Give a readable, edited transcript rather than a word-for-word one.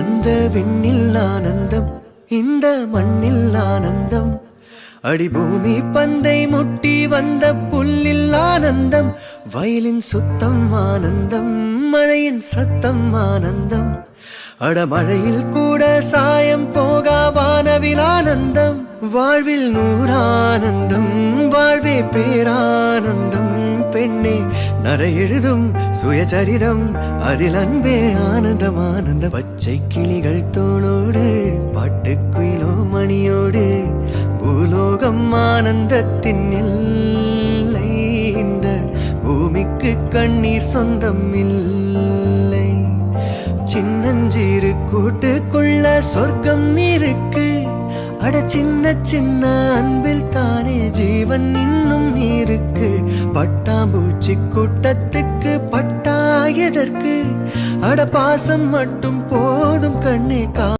அந்த விண்ணில் ஆனந்தம், இந்த மண்ணில் ஆனந்தம். அடிபூமி பந்தை முட்டி வந்த புல்லில் ஆனந்தம். வயலின் சுத்தம் ஆனந்தம், மழையின் சத்தம் ஆனந்தம். அடமழையில் கூட சாயம் போகா வானவில் ஆனந்தம். வாழ்வில் நூறானந்தம், வாழ்வே பேரானந்தம். பெண்ணே நரை எழுதும் சுயசரிதம், அதில் அன்பே ஆனந்தம் ஆனந்த. பச்சை கிளிகள் தோளோடு பாட்டுக்குயிலோ மணியோடு பூலோகம் ஆனந்தத்தின் எல்லை. இந்த பூமிக்கு கண்ணீர் சொந்தம் இல்லை. சின்னஞ்சிறு கூட்டுக்குள்ள சொர்க்கம் இருக்கு. அட சின்ன சின்ன அன்பில் தானே ஜீவன் இன்னும் இருக்கு. பட்டாம்பூச்சி கூட்டத்துக்கு பட்டா எதற்கு? அட பாசம் மட்டும் போதும் கண்ணே.